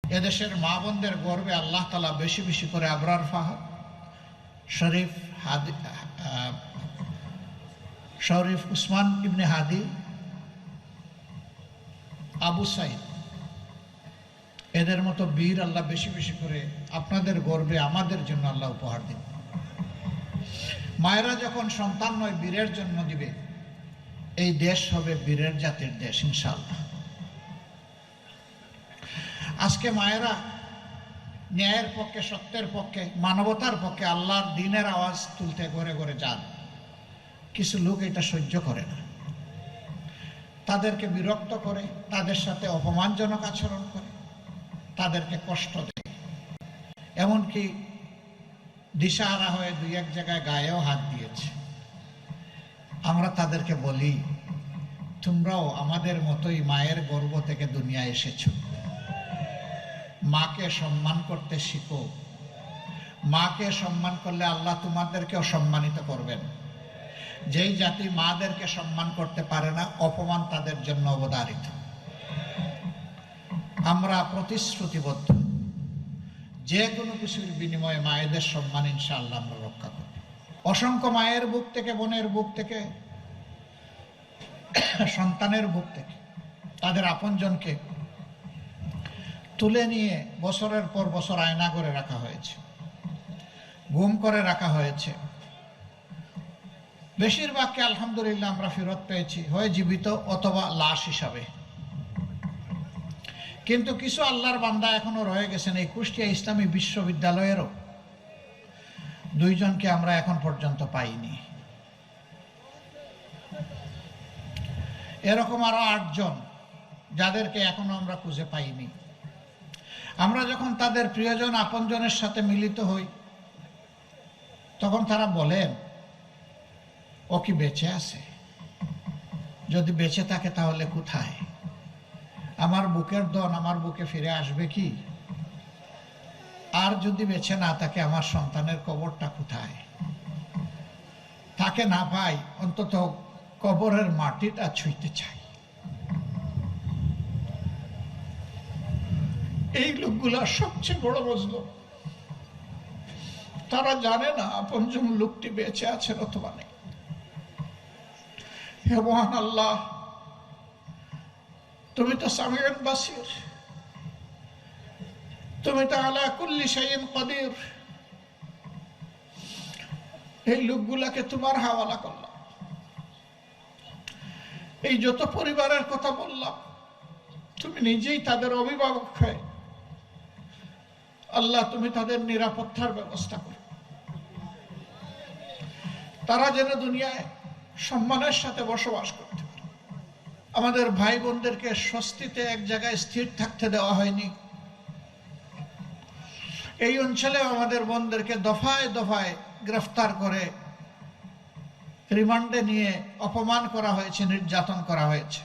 এদেশের মা বোনদের গর্বে আল্লাহ তাআলা বেশি বেশি করে আবরার ফাহাদ, শরীফ উসমান ইবনে হাদি, আবু সাইদ, এদের মতো বীর আল্লাহ বেশি বেশি করে আপনাদের গর্বে আমাদের জন্য আল্লাহ উপহার দিন। মায়েরা যখন সন্তান নয় বীরের জন্ম দিবে, এই দেশ হবে বীরের জাতির দেশ ইনশাআল্লাহ। আজকে মায়েরা ন্যায়ের পক্ষে, সত্যের পক্ষে, মানবতার পক্ষে আল্লাহর দ্বীনের আওয়াজ তুলতে ঘরে ঘরে যান। কিছু লোক এটা সহ্য করে না, তাদেরকে বিরক্ত করে, তাদের সাথে অপমানজনক আচরণ করে, তাদেরকে কষ্ট দেয়, এমনকি দিশাহারা হয়ে দুই এক জায়গায় গায়েও হাত দিয়েছে। আমরা তাদেরকে বলি, তোমরাও আমাদের মতোই মায়ের গর্ভ থেকে দুনিয়ায় এসেছো। মাকে সম্মান করতে শিখো। মাকে সম্মান করলে আল্লাহ তোমাদেরকেও সম্মানিত করবেন। যেই জাতি মাদেরকে সম্মান করতে পারে না, অপমান তাদের জন্য অবধারিত। আমরা প্রতিশ্রুতিবদ্ধ, যে কোনো কিছুর বিনিময়ে মায়েদের সম্মান ইনশাআল্লাহ আমরা রক্ষা করব। অসংখ্য মায়ের বুক থেকে, বোনের বুক থেকে, সন্তানের বুক থেকে তাদের আপনজনকে তুলে নিয়ে বছরের পর বছর আয়না করে রাখা হয়েছে, গুম করে রাখা হয়েছে। বেশিরভাগকে আলহামদুলিল্লাহ আমরা ফেরত পেয়েছি, হয় জীবিত অথবা লাশ হিসাবে। কিন্তু কিছু আল্লাহর বান্দা এখনো রয়ে গেছেন। এই কুষ্টিয়া ইসলামী বিশ্ববিদ্যালয়েরও দুইজনকে আমরা এখন পর্যন্ত পাইনি। এরকম আরো 8 জন যাদেরকে এখনো আমরা খুঁজে পাইনি। আমরা যখন তাদের প্রিয়জন আপনজনের সাথে মিলিত হই, তখন তারা বলেন, ও কি বেঁচে আছে? যদি বেঁচে থাকে তাহলে কোথায়? আমার বুকের দন আমার বুকে ফিরে আসবে কি? আর যদি বেঁচে না থাকে, আমার সন্তানের কবরটা কোথায়? তাকে না পাই, অন্তত কবরের মাটিটা ছুঁইতে চাই। এই লোকগুলা সবচেয়ে বড় মজলুম। তারা জানে না আপনজন লোকটি বেঁচে আছে অথবা নেই। হে মহান আল্লাহ, তুমি তো সামিউন বাসির, তুমি তো আলা কুল্লি শাইইন কাদির। এই লোকগুলাকে তোমার হাওয়ালা করলাম। এই যত পরিবারের কথা বললাম, তুমি নিজেই তাদের অভিভাবক হয়ে আল্লাহ তুমি তাদের নিরাপত্তার ব্যবস্থা করো। তারা যেন দুনিয়ায় সম্মানের সাথে বসবাস করতে পারে। আমাদের ভাই বোনদেরকে স্বস্তিতে এক জায়গায় স্থির থাকতে দেওয়া হয়নি। এই অঞ্চলে আমাদের বোনদেরকে দফায় দফায় গ্রেফতার করে রিমান্ডে নিয়ে অপমান করা হয়েছে, নির্যাতন করা হয়েছে।